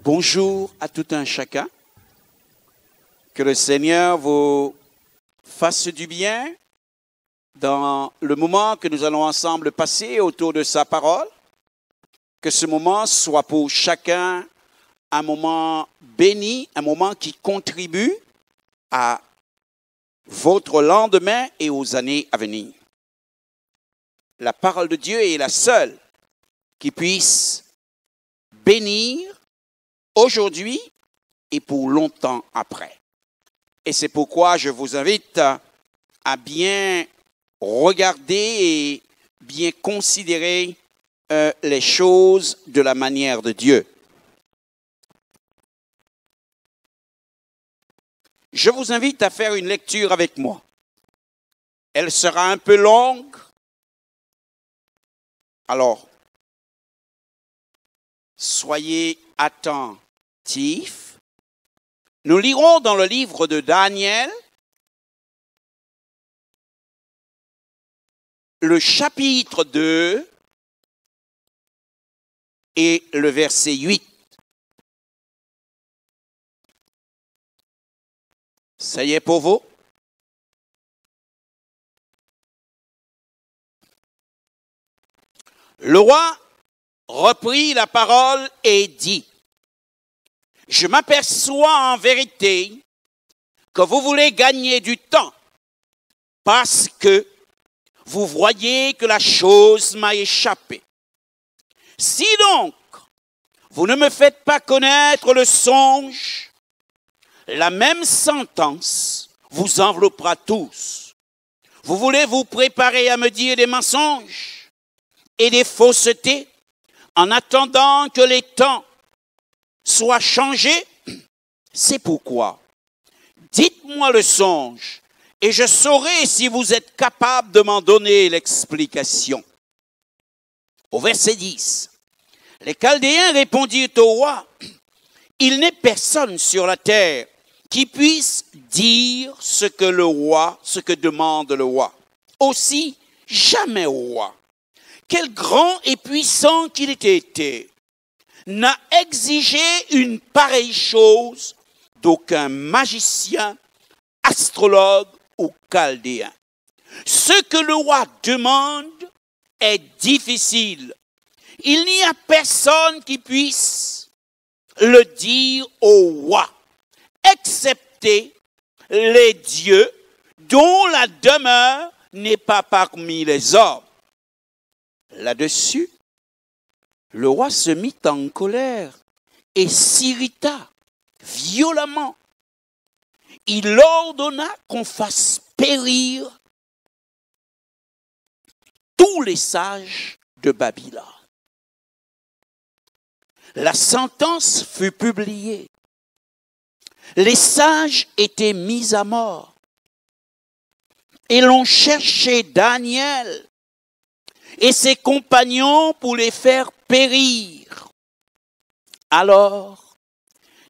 Bonjour à tout un chacun. Que le Seigneur vous fasse du bien dans le moment que nous allons ensemble passer autour de sa parole. Que ce moment soit pour chacun un moment béni, un moment qui contribue à votre lendemain et aux années à venir. La parole de Dieu est la seule qui puisse bénir aujourd'hui et pour longtemps après. Et c'est pourquoi je vous invite à bien regarder et bien considérer les choses de la manière de Dieu. Je vous invite à faire une lecture avec moi. Elle sera un peu longue. Alors, soyez attentifs. Nous lirons dans le livre de Daniel, le chapitre 2 et le verset 8. Ça y est pour vous? Le roi reprit la parole et dit: je m'aperçois en vérité que vous voulez gagner du temps parce que vous voyez que la chose m'a échappé. Si donc vous ne me faites pas connaître le songe, la même sentence vous enveloppera tous. Vous voulez vous préparer à me dire des mensonges et des faussetés en attendant que les temps soient changés. C'est pourquoi dites-moi le songe et je saurai si vous êtes capable de m'en donner l'explication. Au verset 10, les Chaldéens répondirent au roi: il n'est personne sur la terre qui puisse dire ce que demande le roi. Aussi, jamais au roi, quel grand et puissant qu'il ait été, n'a exigé une pareille chose d'aucun magicien, astrologue ou chaldéen. Ce que le roi demande est difficile. Il n'y a personne qui puisse le dire au roi, excepté les dieux dont la demeure n'est pas parmi les hommes. Là-dessus, le roi se mit en colère et s'irrita violemment. Il ordonna qu'on fasse périr tous les sages de Babylone. La sentence fut publiée. Les sages étaient mis à mort. Et l'on cherchait Daniel et ses compagnons pour les faire périr. Alors,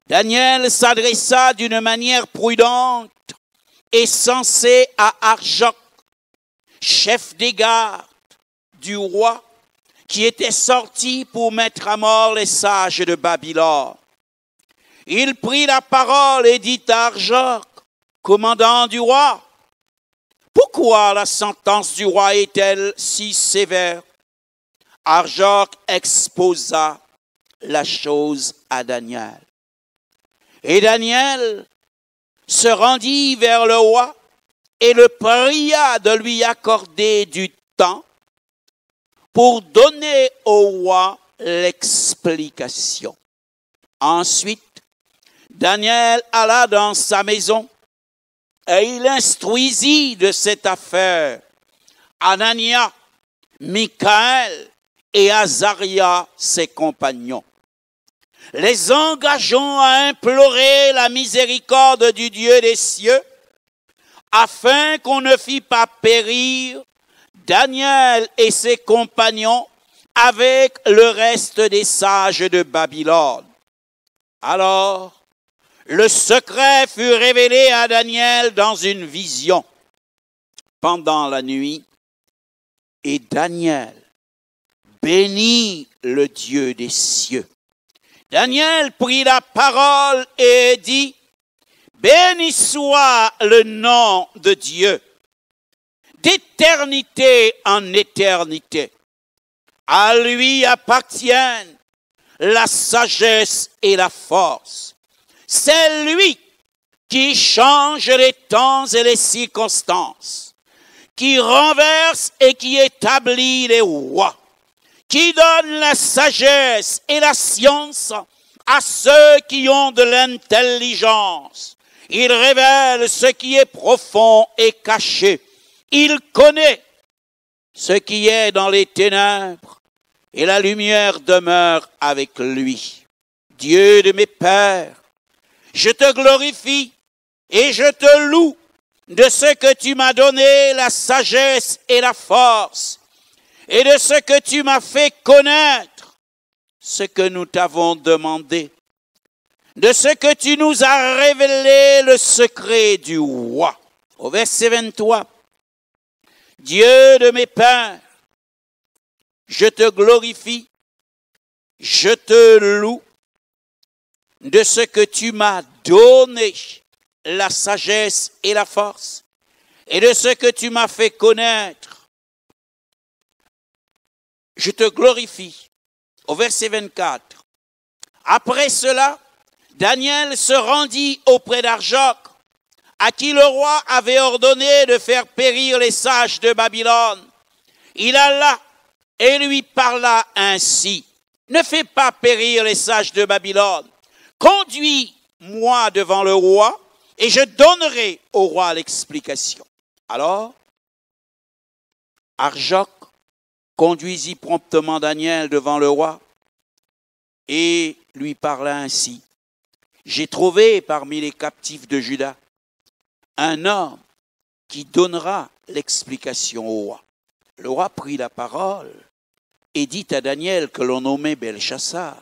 Daniel s'adressa d'une manière prudente et sensée à Arjoc, chef des gardes du roi, qui était sorti pour mettre à mort les sages de Babylone. Il prit la parole et dit à Arjoc, commandant du roi: pourquoi la sentence du roi est-elle si sévère? Arjoc exposa la chose à Daniel. Et Daniel se rendit vers le roi et le pria de lui accorder du temps pour donner au roi l'explication. Ensuite, Daniel alla dans sa maison et il instruisit de cette affaire Anania, Michaël et Azaria, ses compagnons, les engageant à implorer la miséricorde du Dieu des cieux, afin qu'on ne fît pas périr Daniel et ses compagnons avec le reste des sages de Babylone. Alors, le secret fut révélé à Daniel dans une vision pendant la nuit, et Daniel bénit le Dieu des cieux. Daniel prit la parole et dit, béni soit le nom de Dieu, d'éternité en éternité. À lui appartiennent la sagesse et la force. C'est lui qui change les temps et les circonstances, qui renverse et qui établit les rois, qui donne la sagesse et la science à ceux qui ont de l'intelligence. Il révèle ce qui est profond et caché. Il connaît ce qui est dans les ténèbres, et la lumière demeure avec lui. Dieu de mes pères, je te glorifie et je te loue de ce que tu m'as donné la sagesse et la force, et de ce que tu m'as fait connaître ce que nous t'avons demandé, de ce que tu nous as révélé le secret du roi. Au verset 23, Dieu de mes pères, je te glorifie, je te loue de ce que tu m'as donné la sagesse et la force, et de ce que tu m'as fait connaître. Je te glorifie. Au verset 24. Après cela, Daniel se rendit auprès d'Arjoc, à qui le roi avait ordonné de faire périr les sages de Babylone. Il alla et lui parla ainsi. Ne fais pas périr les sages de Babylone. Conduis-moi devant le roi, et je donnerai au roi l'explication. Alors, Arjoc conduisit promptement Daniel devant le roi et lui parla ainsi. J'ai trouvé parmi les captifs de Juda un homme qui donnera l'explication au roi. Le roi prit la parole et dit à Daniel, que l'on nommait Belchassar,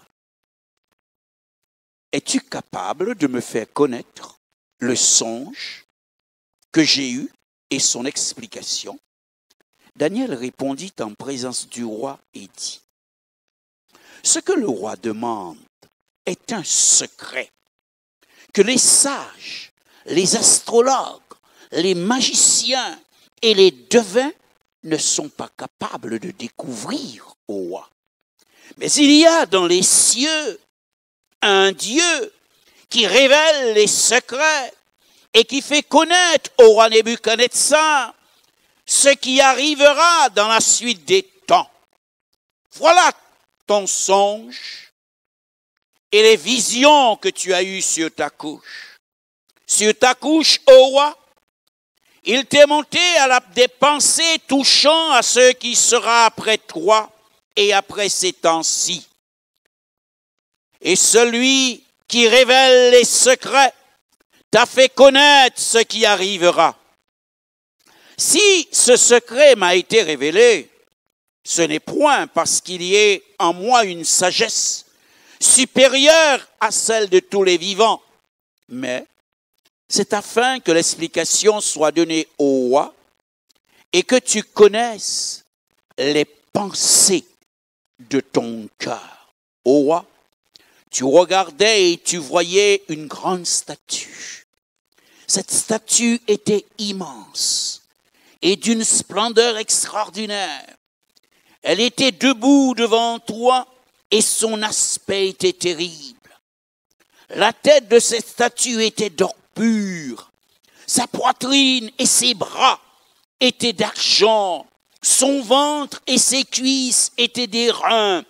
es-tu capable de me faire connaître le songe que j'ai eu et son explication? Daniel répondit en présence du roi et dit, ce que le roi demande est un secret que les sages, les astrologues, les magiciens et les devins ne sont pas capables de découvrir au roi. Mais il y a dans les cieux un Dieu qui révèle les secrets et qui fait connaître au roi Nebuchadnezzar ce qui arrivera dans la suite des temps. Voilà ton songe et les visions que tu as eues sur ta couche. Sur ta couche, ô roi, il t'est monté des pensées touchant à ce qui sera après toi et après ces temps-ci. Et celui qui révèle les secrets t'a fait connaître ce qui arrivera. Si ce secret m'a été révélé, ce n'est point parce qu'il y ait en moi une sagesse supérieure à celle de tous les vivants, mais c'est afin que l'explication soit donnée au roi et que tu connaisses les pensées de ton cœur. Ô roi, tu regardais et tu voyais une grande statue. Cette statue était immense et d'une splendeur extraordinaire. Elle était debout devant toi et son aspect était terrible. La tête de cette statue était d'or pur. Sa poitrine et ses bras étaient d'argent. Son ventre et ses cuisses étaient d'airain.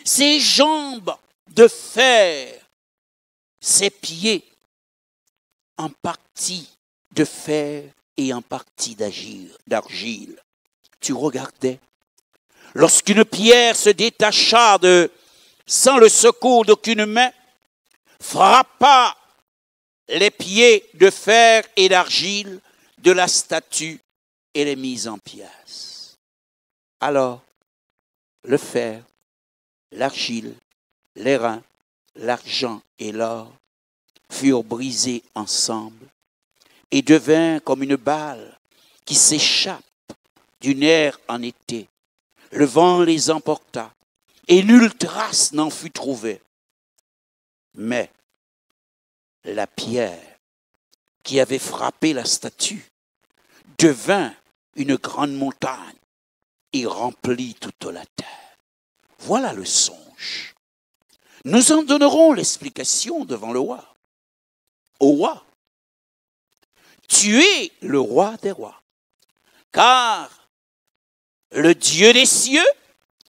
Ses jambes de fer. Ses pieds en partie de fer et en partie d'argile. Tu regardais. Lorsqu'une pierre se détacha sans le secours d'aucune main, frappa les pieds de fer et d'argile de la statue et les mit en pièces. Alors, le fer, l'argile, l'airain, l'argent et l'or furent brisés ensemble et devinrent comme une balle qui s'échappe du nerf en été. Le vent les emporta et nulle trace n'en fut trouvée. Mais la pierre qui avait frappé la statue devint une grande montagne et remplit toute la terre. Voilà le songe. Nous en donnerons l'explication devant le roi. Ô roi, tu es le roi des rois, car le Dieu des cieux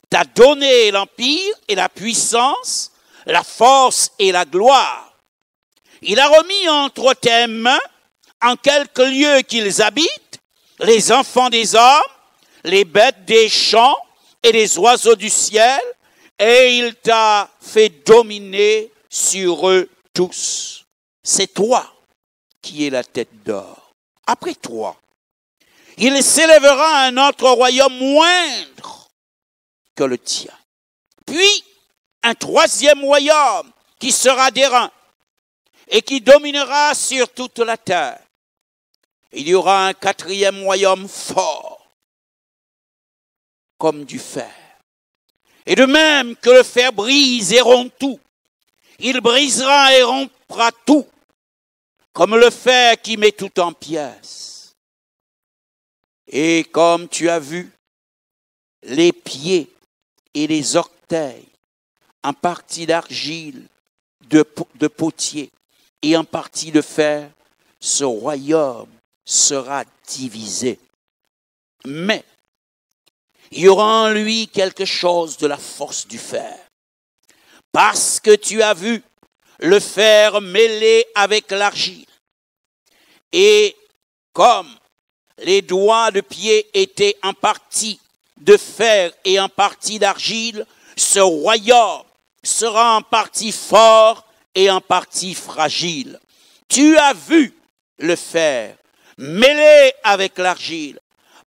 t'a donné l'empire et la puissance, la force et la gloire. Il a remis entre tes mains, en quelques lieux qu'ils habitent, les enfants des hommes, les bêtes des champs et les oiseaux du ciel, et il t'a fait dominer sur eux tous. C'est toi qui es la tête d'or. Après toi, il s'élèvera un autre royaume moindre que le tien. Puis, un troisième royaume qui sera d'airain et qui dominera sur toute la terre. Il y aura un quatrième royaume fort, comme du fer. Et de même que le fer brise et rompt tout, il brisera et rompra tout, comme le fer qui met tout en pièces. Et comme tu as vu, les pieds et les orteils, en partie d'argile, de potier, et en partie de fer, ce royaume sera divisé. Mais il y aura en lui quelque chose de la force du fer. Parce que tu as vu le fer mêlé avec l'argile. Et comme les doigts de pied étaient en partie de fer et en partie d'argile, ce royaume sera en partie fort et en partie fragile. Tu as vu le fer mêlé avec l'argile,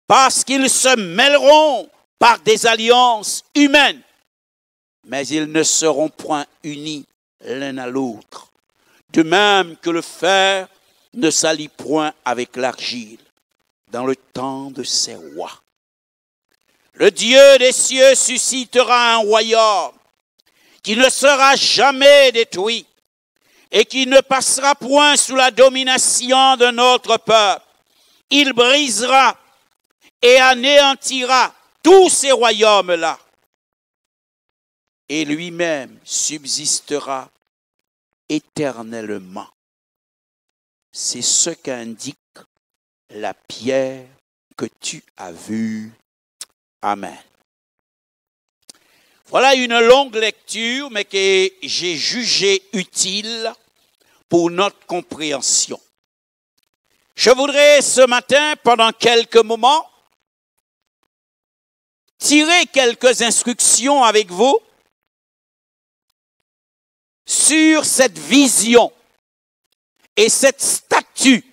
parce qu'ils se mêleront par des alliances humaines, mais ils ne seront point unis l'un à l'autre. De même que le fer ne s'allie point avec l'argile dans le temps de ses rois. Le Dieu des cieux suscitera un royaume qui ne sera jamais détruit et qui ne passera point sous la domination de notre peuple. Il brisera et anéantira tous ces royaumes-là. Et lui-même subsistera éternellement. C'est ce qu'indique la pierre que tu as vue. Amen. Voilà une longue lecture, mais que j'ai jugée utile pour notre compréhension. Je voudrais ce matin, pendant quelques moments, tirer quelques instructions avec vous sur cette vision et cette statue,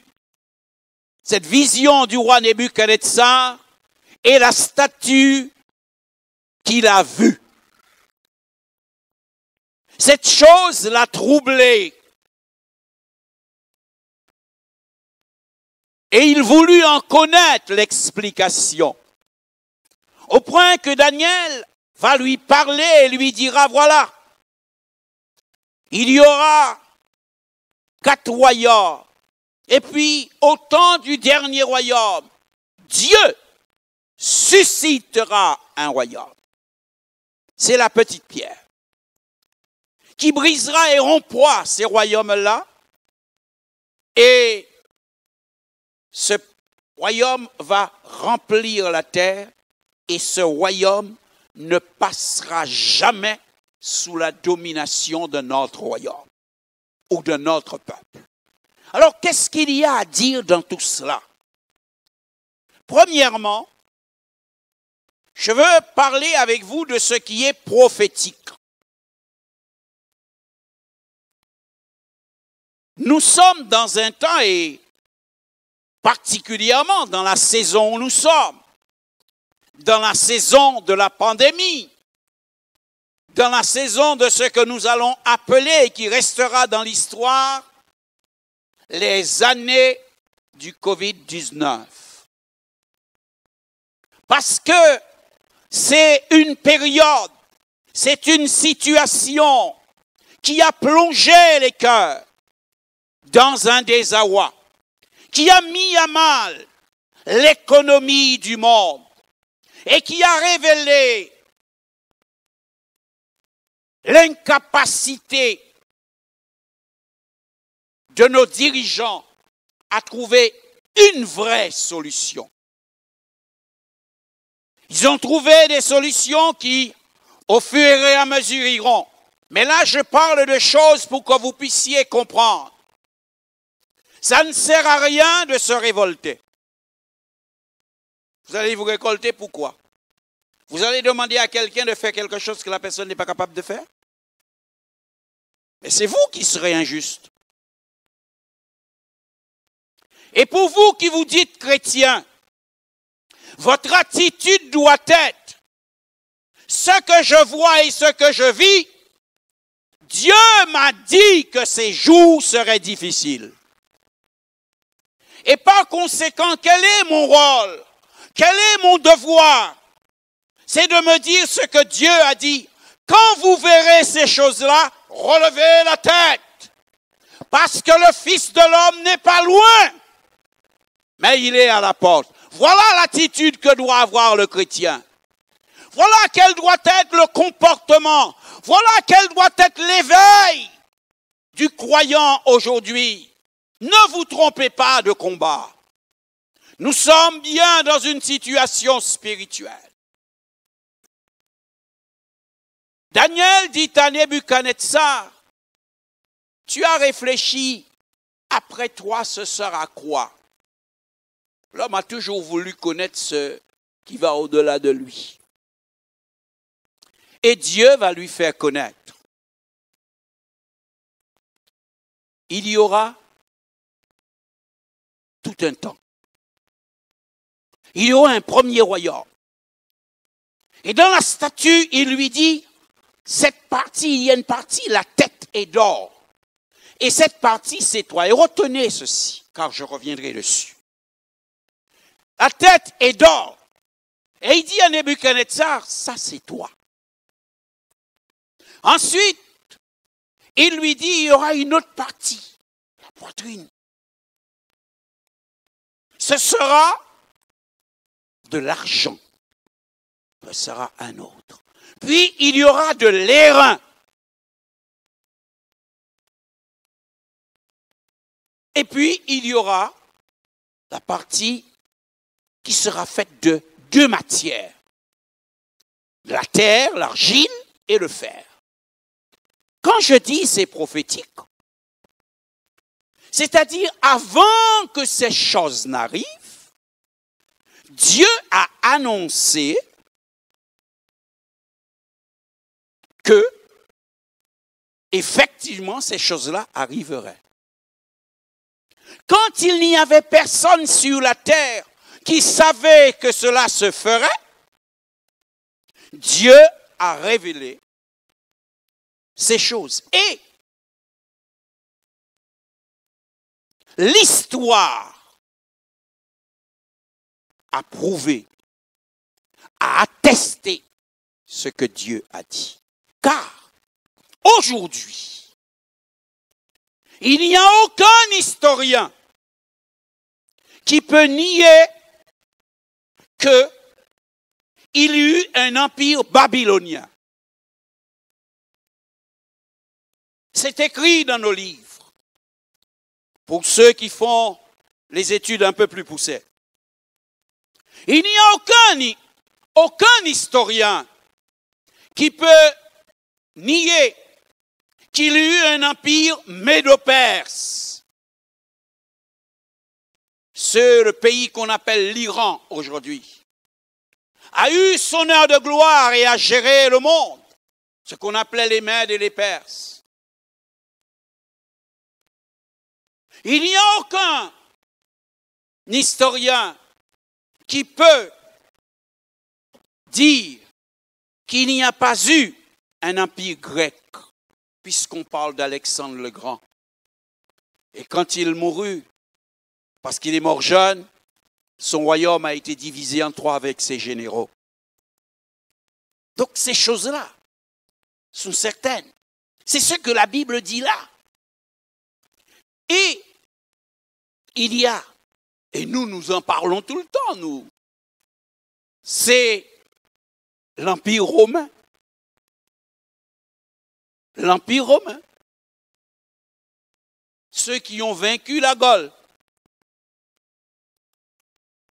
cette vision du roi Nebuchadnezzar et la statue qu'il a vue. Cette chose l'a troublé. Et il voulut en connaître l'explication. Au point que Daniel va lui parler et lui dira, voilà, il y aura 4 royaumes. Et puis, au temps du dernier royaume, Dieu suscitera un royaume. C'est la petite pierre qui brisera et rompra ces royaumes-là. Et ce royaume va remplir la terre et ce royaume ne passera jamais sous la domination de notre royaume ou de notre peuple. Alors, qu'est-ce qu'il y a à dire dans tout cela? Premièrement, je veux parler avec vous de ce qui est prophétique. Nous sommes dans un temps, et particulièrement dans la saison où nous sommes, dans la saison de la pandémie, dans la saison de ce que nous allons appeler et qui restera dans l'histoire les années du Covid-19. Parce que c'est une période, c'est une situation qui a plongé les cœurs dans un désarroi, qui a mis à mal l'économie du monde et qui a révélé l'incapacité de nos dirigeants à trouver une vraie solution. Ils ont trouvé des solutions qui, au fur et à mesure, iront. Mais là, je parle de choses pour que vous puissiez comprendre. Ça ne sert à rien de se révolter. Vous allez vous récolter pourquoi? Vous allez demander à quelqu'un de faire quelque chose que la personne n'est pas capable de faire? Mais c'est vous qui serez injuste. Et pour vous qui vous dites chrétien, votre attitude doit être ce que je vois et ce que je vis. Dieu m'a dit que ces jours seraient difficiles. Et par conséquent, quel est mon rôle? Quel est mon devoir? C'est de me dire ce que Dieu a dit. Quand vous verrez ces choses-là, relevez la tête. Parce que le Fils de l'homme n'est pas loin, mais il est à la porte. Voilà l'attitude que doit avoir le chrétien. Voilà quel doit être le comportement. Voilà quel doit être l'éveil du croyant aujourd'hui. Ne vous trompez pas de combat. Nous sommes bien dans une situation spirituelle. Daniel dit à Nebuchadnezzar, tu as réfléchi, après toi ce sera quoi? L'homme a toujours voulu connaître ce qui va au-delà de lui. Et Dieu va lui faire connaître. Il y aura tout un temps. Il y aura un premier royaume. Et dans la statue, il lui dit, cette partie, il y a une partie, la tête est d'or. Et cette partie, c'est toi. Et retenez ceci, car je reviendrai dessus. La tête est d'or. Et il dit à Nebuchadnezzar, ça c'est toi. Ensuite, il lui dit, il y aura une autre partie, la poitrine. Ce sera de l'argent. Ce sera un autre. Puis, il y aura de l'airain. Et puis, il y aura la partie qui sera faite de deux matières. La terre, l'argile et le fer. Quand je dis c'est prophétique, c'est-à-dire avant que ces choses n'arrivent, Dieu a annoncé que, effectivement, ces choses-là arriveraient. Quand il n'y avait personne sur la terre qui savait que cela se ferait, Dieu a révélé ces choses. Et l'histoire a prouvé, a attesté ce que Dieu a dit. Car aujourd'hui, il n'y a aucun historien qui peut nier qu'il y eut un empire babylonien. C'est écrit dans nos livres, pour ceux qui font les études un peu plus poussées. Il n'y a aucun historien qui peut nier qu'il y eut un empire médo-perse. C'est le pays qu'on appelle l'Iran aujourd'hui. A eu son heure de gloire et a géré le monde, ce qu'on appelait les Mèdes et les Perses. Il n'y a aucun historien qui peut dire qu'il n'y a pas eu un empire grec, puisqu'on parle d'Alexandre le Grand. Et quand il mourut, parce qu'il est mort jeune, son royaume a été divisé en trois avec ses généraux. Donc ces choses-là sont certaines. C'est ce que la Bible dit là. Et il y a, et nous en parlons tout le temps, nous, c'est l'Empire romain. L'Empire romain. Ceux qui ont vaincu la Gaule,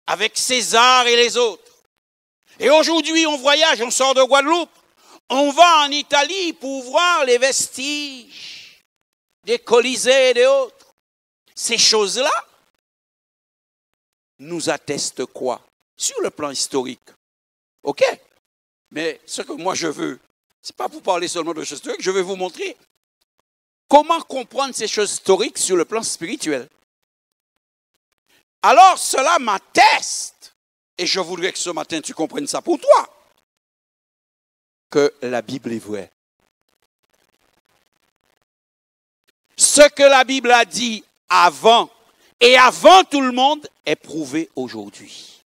avec César et les autres. Et aujourd'hui, on voyage, on sort de Guadeloupe, on va en Italie pour voir les vestiges des Colisées et des autres. Ces choses-là nous attestent quoi? Sur le plan historique. OK? Mais ce que moi je veux, ce n'est pas pour parler seulement de choses historiques, je vais vous montrer comment comprendre ces choses historiques sur le plan spirituel. Alors cela m'atteste, et je voudrais que ce matin tu comprennes ça pour toi, que la Bible est vraie. Ce que la Bible a dit avant, et avant tout le monde, est prouvé aujourd'hui.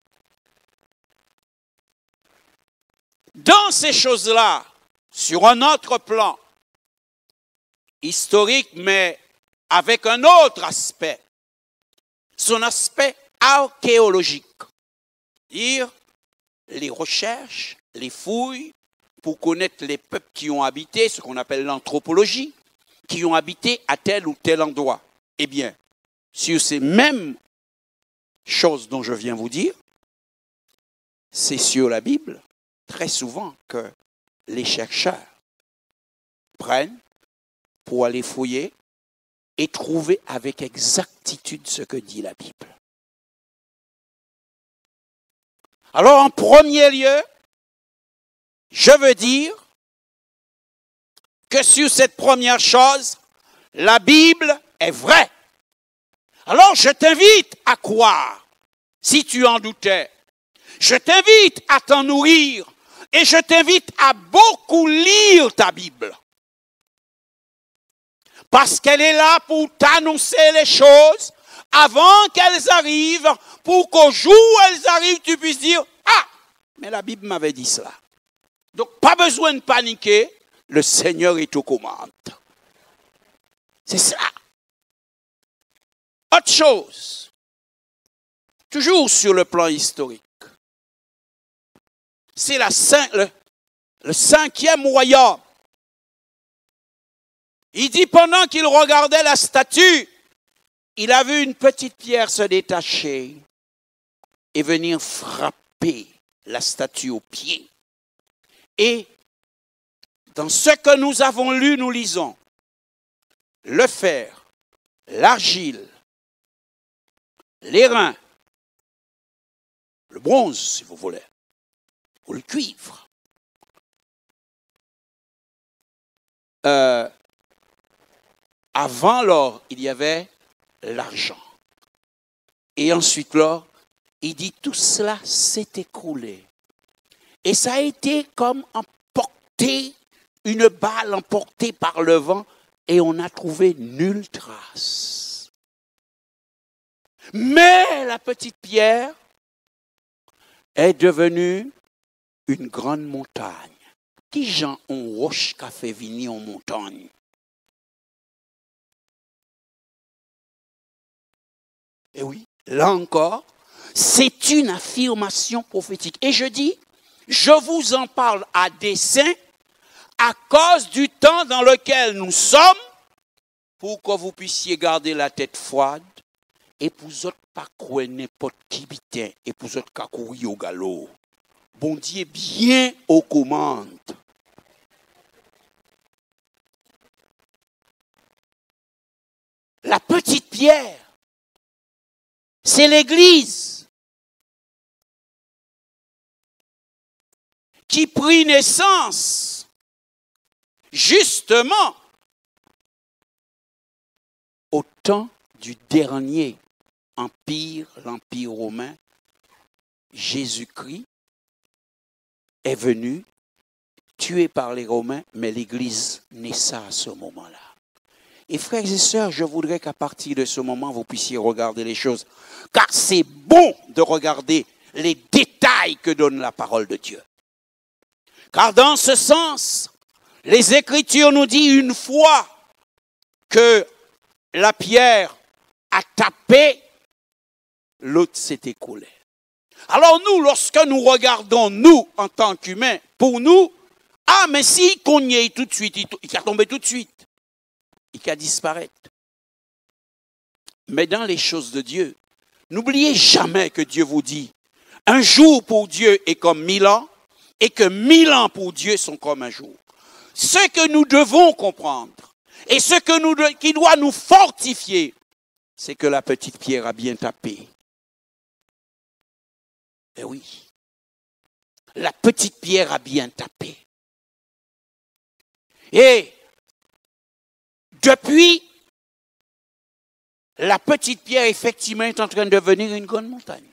Dans ces choses-là, sur un autre plan, historique, mais avec un autre aspect, son aspect archéologique, c'est-à-dire les recherches, les fouilles, pour connaître les peuples qui ont habité, ce qu'on appelle l'anthropologie, qui ont habité à tel ou tel endroit. Eh bien, sur ces mêmes choses dont je viens vous dire, c'est sur la Bible, très souvent, que les chercheurs prennent pour aller fouiller et trouver avec exactitude ce que dit la Bible. Alors, en premier lieu, je veux dire que sur cette première chose, la Bible est vraie. Alors, je t'invite à croire, si tu en doutais. Je t'invite à t'en nourrir et je t'invite à beaucoup lire ta Bible. Parce qu'elle est là pour t'annoncer les choses avant qu'elles arrivent, pour qu'au jour où elles arrivent, tu puisses dire « Ah, mais la Bible m'avait dit cela. » Donc, pas besoin de paniquer, le Seigneur est aux commandes. C'est ça. Autre chose, toujours sur le plan historique, c'est le 5e royaume. Il dit pendant qu'il regardait la statue, il a vu une petite pierre se détacher et venir frapper la statue au pied. Et dans ce que nous avons lu, nous lisons le fer, l'argile, les reins, le bronze, si vous voulez, ou le cuivre. Avant l'or, il y avait l'argent. Et ensuite l'or, il dit tout cela s'est écroulé. Et ça a été comme emporté, une balle emportée par le vent, et on n'a trouvé nulle trace. Mais la petite pierre est devenue une grande montagne. Qui gens ont roche qu'a fait venir en montagne? Et oui, là encore, c'est une affirmation prophétique. Et je dis, je vous en parle à dessein, à cause du temps dans lequel nous sommes, pour que vous puissiez garder la tête froide, et pour autres pas croire n'importe qui bitin, et pour autres pas courir au galop. Bon Dieu bien aux commandes. La petite pierre, c'est l'Église qui prit naissance justement au temps du dernier empire, l'Empire romain. Jésus-Christ est venu, tué par les Romains, mais l'Église naissa à ce moment-là. Et frères et sœurs, je voudrais qu'à partir de ce moment, vous puissiez regarder les choses. Car c'est bon de regarder les détails que donne la parole de Dieu. Car dans ce sens, Les Écritures nous disent une fois que la pierre a tapé, l'autre s'est écoulé. Alors nous, lorsque nous regardons, nous, en tant qu'humains, pour nous, ah, mais si qu'on y est tout de suite, il a tombé tout de suite, il a disparaître. Mais dans les choses de Dieu, n'oubliez jamais que Dieu vous dit, un jour pour Dieu est comme 1000 ans, et que 1000 ans pour Dieu sont comme un jour. Ce que nous devons comprendre, et ce qui doit nous fortifier, c'est que la petite pierre a bien tapé. Eh oui, la petite pierre a bien tapé. Et depuis, la petite pierre, effectivement, est en train de devenir une grande montagne.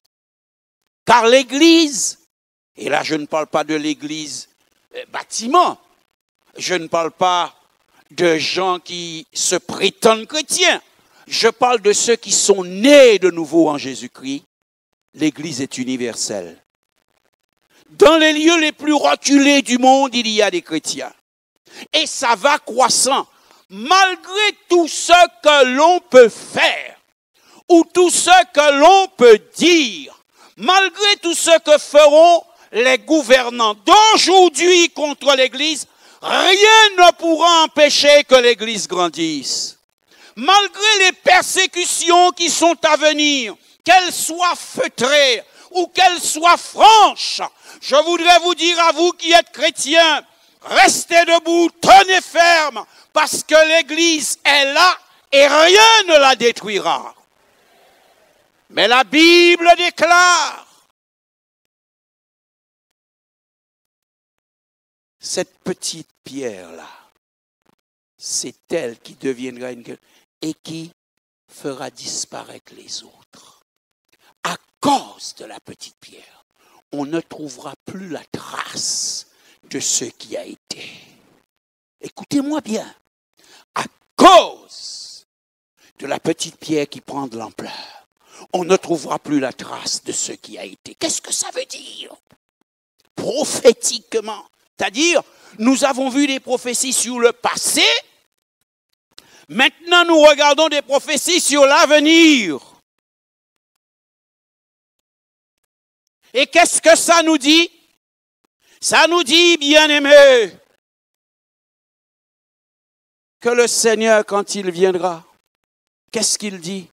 Car l'Église, et là je ne parle pas de l'Église bâtiment, je ne parle pas de gens qui se prétendent chrétiens, je parle de ceux qui sont nés de nouveau en Jésus-Christ. L'Église est universelle. Dans les lieux les plus reculés du monde, il y a des chrétiens. Et ça va croissant. Malgré tout ce que l'on peut faire, ou tout ce que l'on peut dire, malgré tout ce que feront les gouvernants d'aujourd'hui contre l'Église, rien ne pourra empêcher que l'Église grandisse. Malgré les persécutions qui sont à venir, qu'elles soient feutrées ou qu'elles soient franches, je voudrais vous dire à vous qui êtes chrétiens, restez debout, tenez ferme, parce que l'Église est là et rien ne la détruira. Mais la Bible déclare, cette petite pierre-là, c'est elle qui deviendra une et qui fera disparaître les autres. À cause de la petite pierre, on ne trouvera plus la trace de ce qui a été. Écoutez-moi bien. À cause de la petite pierre qui prend de l'ampleur, on ne trouvera plus la trace de ce qui a été. Qu'est-ce que ça veut dire? Prophétiquement. C'est-à-dire, nous avons vu des prophéties sur le passé. Maintenant, nous regardons des prophéties sur l'avenir. Et qu'est-ce que ça nous dit? Ça nous dit, bien-aimés, que le Seigneur, quand il viendra, qu'est-ce qu'il dit?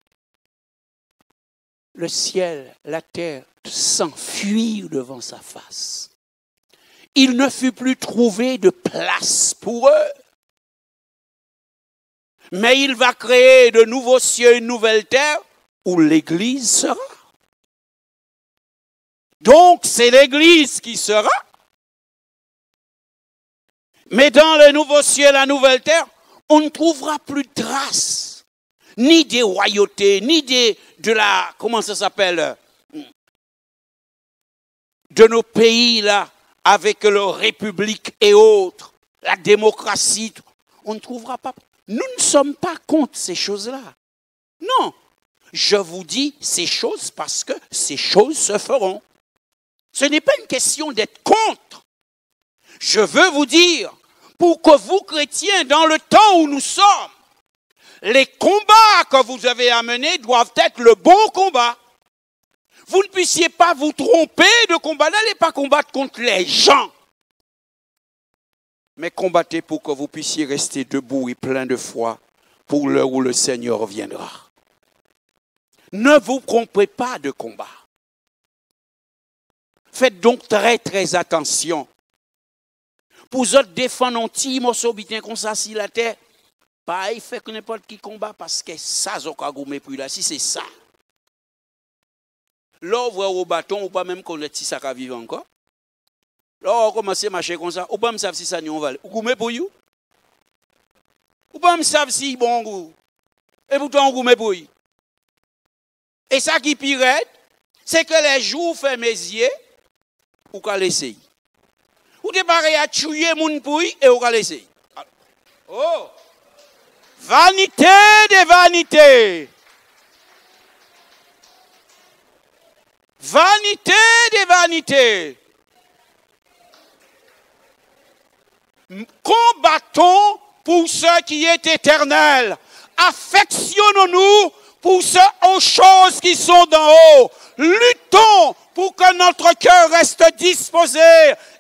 Le ciel, la terre s'enfuirent devant sa face. Il ne fut plus trouvé de place pour eux. Mais il va créer de nouveaux cieux et une nouvelle terre où l'Église sera. Donc, c'est l'Église qui sera. Mais dans le nouveau ciel et la nouvelle terre, on ne trouvera plus de traces, ni des royautés, ni de la, comment ça s'appelle, de nos pays là, avec leur république et autres, la démocratie. On ne trouvera pas. Nous ne sommes pas contre ces choses-là. Non, je vous dis ces choses parce que ces choses se feront. Ce n'est pas une question d'être contre. Je veux vous dire, pour que vous, chrétiens, dans le temps où nous sommes, les combats que vous avez à mener doivent être le bon combat. Vous ne puissiez pas vous tromper de combat. N'allez pas combattre contre les gens. Mais combattez pour que vous puissiez rester debout et plein de foi pour l'heure où le Seigneur viendra. Ne vous trompez pas de combat. Faites donc très très attention. Pour vous défendre un petit morceau bien comme ça sur la terre, pas il fait que n'importe qui combat parce que ça zoka goumé puis là si c'est ça. Là vous au bâton ou pas même connaître si ça va vivre encore. Là on commence à marcher comme ça, ou pas me savent si ça n'y on va. Ou goumé pour you. Ou pas me savent si bon goût. Et pourtant on goumé pour you. Et ça qui pire, c'est que les jours fait mes yeux ou qu'à l'essayer. Ou de pareil à tuer mon pouille et ou qu'à l'essayer. Oh! Vanité de vanité. Vanité de vanité. Combattons pour ce qui est éternel. Affectionnons-nous aux choses qui sont d'en haut. Luttons pour que notre cœur reste disposé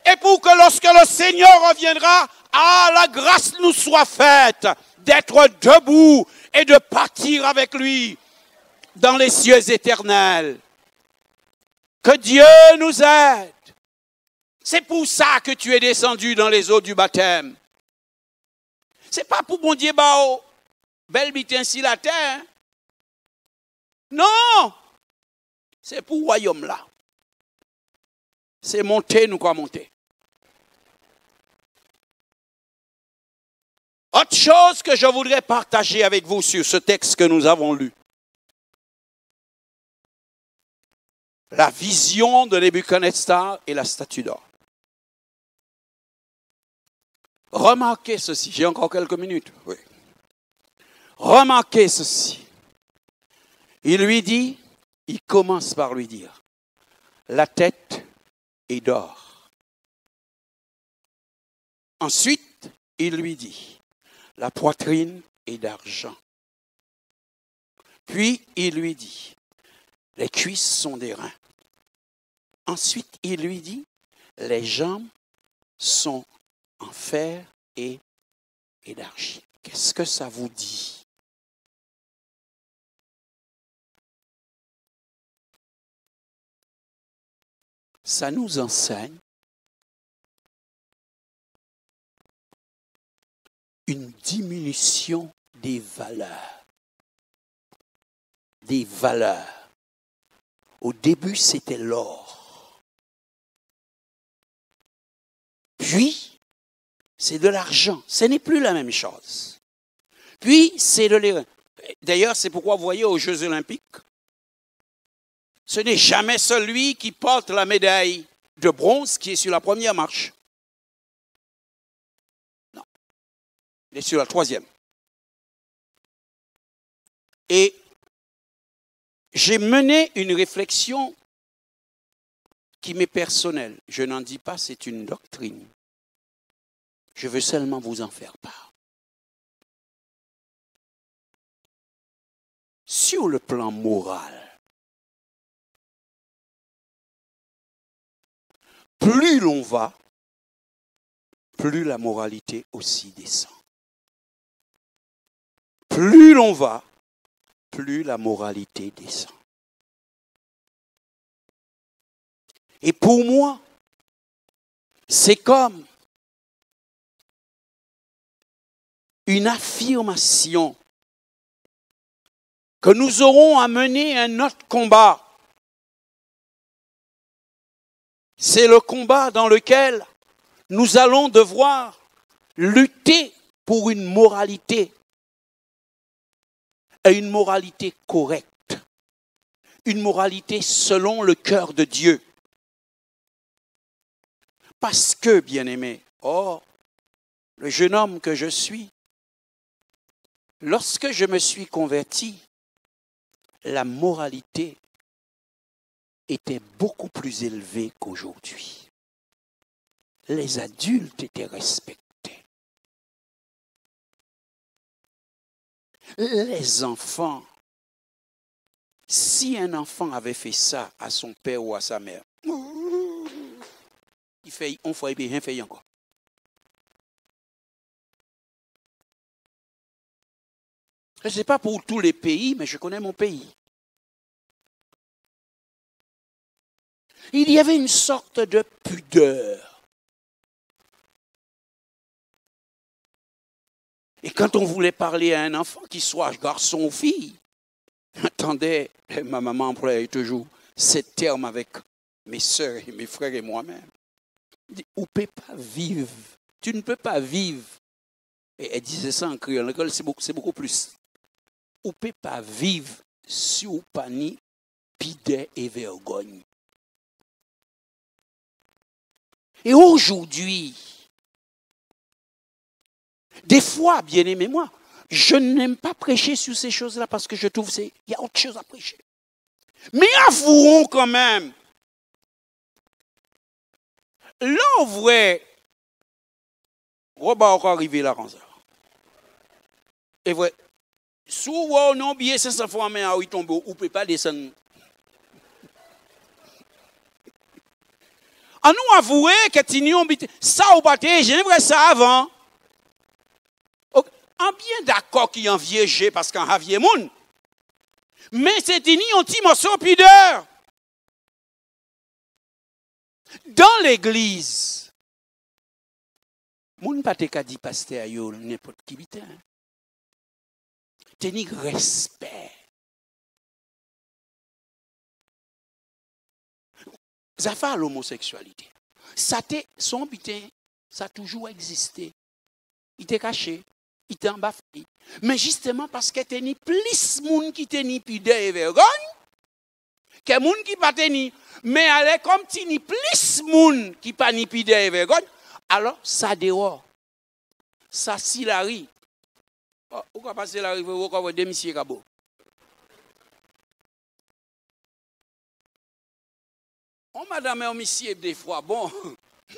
et pour que lorsque le Seigneur reviendra, la grâce nous soit faite d'être debout et de partir avec lui dans les cieux éternels. Que Dieu nous aide. C'est pour ça que tu es descendu dans les eaux du baptême. C'est pas pour bon Dieu, belle bite ainsi la terre. Non! C'est pour le royaume là. C'est monter, nous quoi monter. Autre chose que je voudrais partager avec vous sur ce texte que nous avons lu. La vision de Nebuchadnezzar et la statue d'or. Remarquez ceci, j'ai encore quelques minutes. Oui. Remarquez ceci. Il commence par lui dire, la tête est d'or. Ensuite, il lui dit, la poitrine est d'argent. Puis, il lui dit, les cuisses sont d'airain. Ensuite, il lui dit, les jambes sont en fer et d'argile. Qu'est-ce que ça vous dit? Ça nous enseigne une diminution des valeurs. Des valeurs. Au début, c'était l'or. Puis, c'est de l'argent. Ce n'est plus la même chose. Puis, c'est de l'airain. D'ailleurs, c'est pourquoi vous voyez aux Jeux Olympiques, ce n'est jamais celui qui porte la médaille de bronze qui est sur la première marche. Non. Il est sur la troisième. Et j'ai mené une réflexion qui m'est personnelle. Je n'en dis pas, c'est une doctrine. Je veux seulement vous en faire part. Sur le plan moral, plus l'on va, plus la moralité aussi descend. Plus l'on va, plus la moralité descend. Et pour moi, c'est comme une affirmation que nous aurons à mener un autre combat. C'est le combat dans lequel nous allons devoir lutter pour une moralité. Et une moralité correcte. Une moralité selon le cœur de Dieu. Parce que, bien-aimé, le jeune homme que je suis, lorsque je me suis converti, la moralité était beaucoup plus élevée qu'aujourd'hui. Les adultes étaient respectés. Les enfants, si un enfant avait fait ça à son père ou à sa mère, on ferait bien fait encore. Je ne sais pas pour tous les pays, mais je connais mon pays. Il y avait une sorte de pudeur. Et quand on voulait parler à un enfant, qu'il soit garçon ou fille, attendez, ma maman employait toujours ces termes avec mes soeurs et mes frères et moi-même. On ne peut pas vivre. Tu ne peux pas vivre. Et elle disait ça en créole. L'école, c'est beaucoup plus. On ne peut pas vivre sur pani, pideur et vergogne. Et aujourd'hui, des fois, bien-aimé, moi, je n'aime pas prêcher sur ces choses-là parce que je trouve qu'il y a autre chose à prêcher. Mais avouons quand même, là, vrai, On va encore arriver là comme ça. Et vrai, souvent, on a oublié 500 fois, mais il tombe, on ne peut pas descendre. En nous avouer que ça ou pas, j'ai ça avant. En bien d'accord qu'il y a un vieux parce qu'en Javier Moun. Mais c'est un petit morceau pudeur. Dans l'église, moun pas te ka di pasteur yo n'importe qui bitin. Tenir respect. Ça fait l'homosexualité. Ça te son bitin, ça a toujours existé. Il était caché, il était en bas. Mais justement parce que t'es ni plus moun qui t'es ni pudeur et vergogne, que moun qui pas ni, mais elle est comme si ni plus moun qui pas ni pudeur et vergogne, alors ça dehors. Ça si la ri. Ou ka passer la rive ou ka voir des monsieur Kabo. On madame un monsieur des fois bon.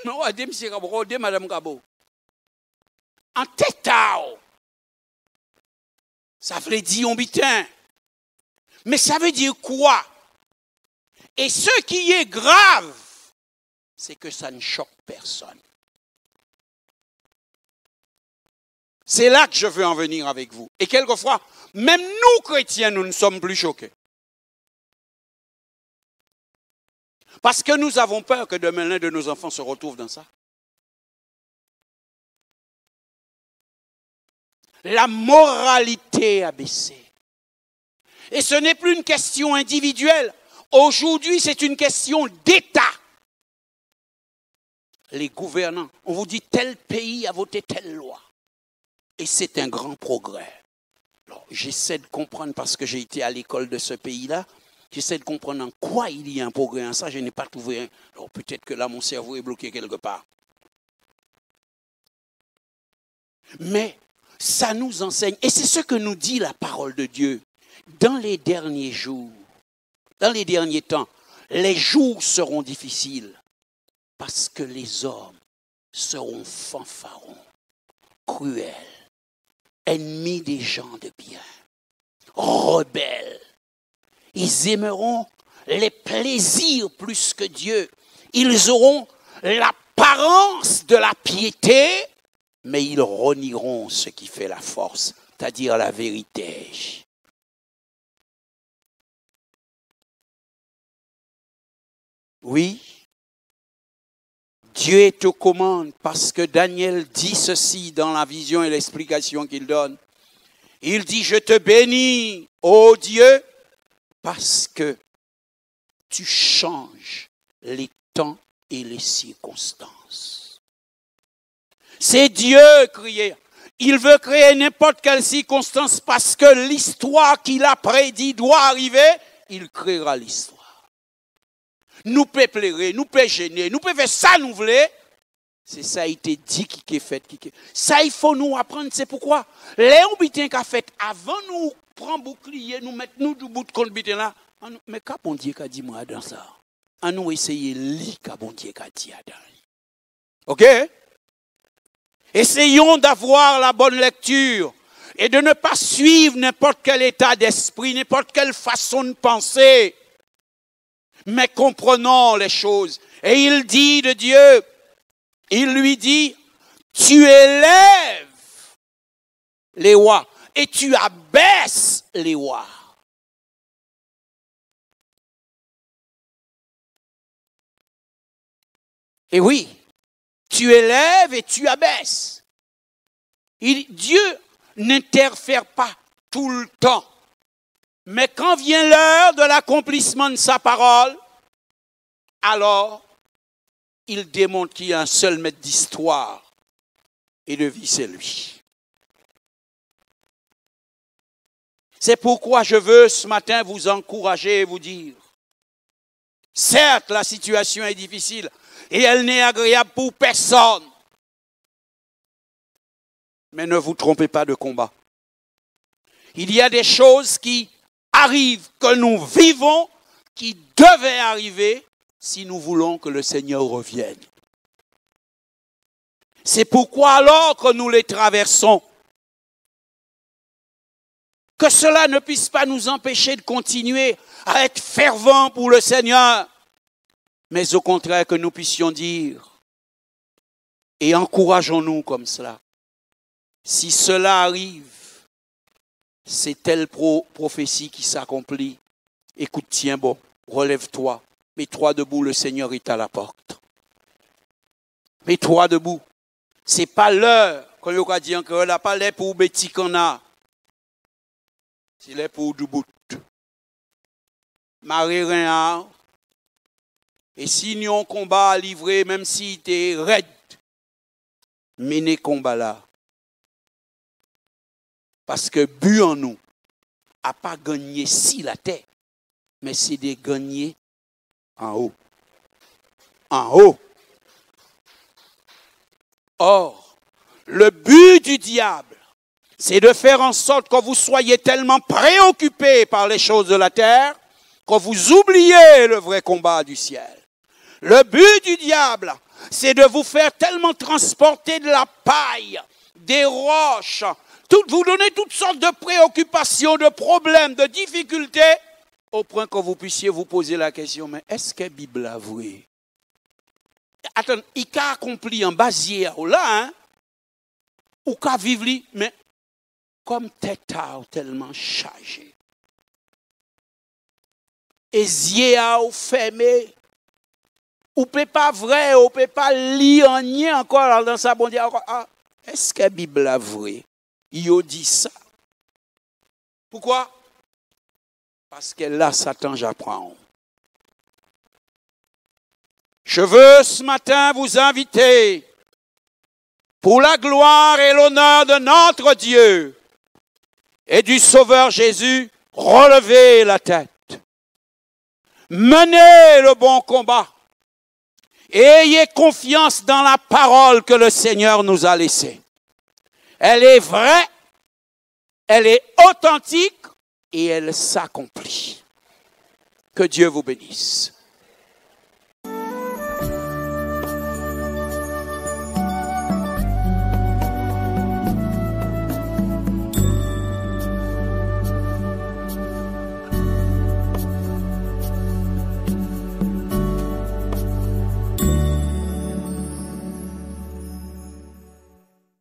Non, des monsieur Kabo, des madame Kabo. En tête ça veut dire on bitin. Mais ça veut dire quoi? Et ce qui est grave, c'est que ça ne choque personne. C'est là que je veux en venir avec vous. Et quelquefois, même nous, chrétiens, nous ne sommes plus choqués. Parce que nous avons peur que demain l'un de nos enfants se retrouve dans ça. La moralité a baissé. Et ce n'est plus une question individuelle. Aujourd'hui, c'est une question d'État. Les gouvernants, on vous dit tel pays a voté telle loi. Et c'est un grand progrès. Alors, j'essaie de comprendre parce que j'ai été à l'école de ce pays-là. J'essaie de comprendre en quoi il y a un progrès en ça. Je n'ai pas trouvé un. Alors peut-être que là, mon cerveau est bloqué quelque part. Mais ça nous enseigne. Et c'est ce que nous dit la parole de Dieu. Dans les derniers jours, dans les derniers temps, les jours seront difficiles parce que les hommes seront fanfarons, cruels, ennemis des gens de bien, rebelles. Ils aimeront les plaisirs plus que Dieu. Ils auront l'apparence de la piété, mais ils renieront ce qui fait la force, c'est-à-dire la vérité. Oui, Dieu est aux commandes parce que Daniel dit ceci dans la vision et l'explication qu'il donne. Il dit, je te bénis, ô Dieu, parce que tu changes les temps et les circonstances. C'est Dieu crié. Il veut créer n'importe quelle circonstance parce que l'histoire qu'il a prédit doit arriver. Il créera l'histoire. Nous peut pleurer, nous peut gêner, nous peut faire ça nous voulons. C'est ça qui a été dit qui est fait. Ça il faut nous apprendre, c'est pourquoi. Les habitants qu'a fait avant nous prendre bouclier, nous mettre nous du bout de compte là. Mais qu'à bon Dieu qu'a dit moi dans ça. À nous essayer lire qu'à bon Dieu qu'a dit dans. OK? Essayons d'avoir la bonne lecture et de ne pas suivre n'importe quel état d'esprit, n'importe quelle façon de penser. Mais comprenons les choses. Et il dit de Dieu, il lui dit, tu élèves les rois et tu abaisses les rois. Et oui, tu élèves et tu abaisses. Dieu n'interfère pas tout le temps. Mais quand vient l'heure de l'accomplissement de sa parole, alors il démontre qu'il y a un seul maître d'histoire et de vie, c'est lui. C'est pourquoi je veux ce matin vous encourager et vous dire, certes la situation est difficile et elle n'est agréable pour personne, mais ne vous trompez pas de combat. Il y a des choses qui arrive, que nous vivons, qui devait arriver si nous voulons que le Seigneur revienne. C'est pourquoi alors que nous les traversons, que cela ne puisse pas nous empêcher de continuer à être fervents pour le Seigneur, mais au contraire que nous puissions dire, et encourageons-nous comme cela, si cela arrive, c'est telle prophétie qui s'accomplit. Écoute, tiens bon, relève-toi, mets-toi debout, le Seigneur est à la porte. Mets-toi debout. C'est pas l'heure, quand on a dit encore, là, pas l'heure pour Betty qu'on a. C'est l'heure pour du bout. Marie rien. Et si nous avons un combat à livrer, même si tu es raide, menez combat là. Parce que but en nous, n'a pas gagné si la terre, mais c'est de gagner en haut. En haut. Or, le but du diable, c'est de faire en sorte que vous soyez tellement préoccupés par les choses de la terre que vous oubliez le vrai combat du ciel. Le but du diable, c'est de vous faire tellement transporter de la paille, des roches, vous donner toutes sortes de préoccupations, de problèmes, de difficultés, au point que vous puissiez vous poser la question, mais est-ce que la Bible est vraie? Attends, il a accompli en basier là, hein? Ou qu'a vivre, mais comme tête tellement chargée. Et yeux fermés. Ou peut pas vrai, ou peut pas lire en rien encore dans sa bonne Dieu. Ah, est-ce que la Bible est vraie? Il a dit ça. Pourquoi? Parce que là, Satan, j'apprends. Je veux ce matin vous inviter, pour la gloire et l'honneur de notre Dieu et du Sauveur Jésus, relevez la tête. Menez le bon combat. Ayez confiance dans la parole que le Seigneur nous a laissée. Elle est vraie, elle est authentique et elle s'accomplit. Que Dieu vous bénisse.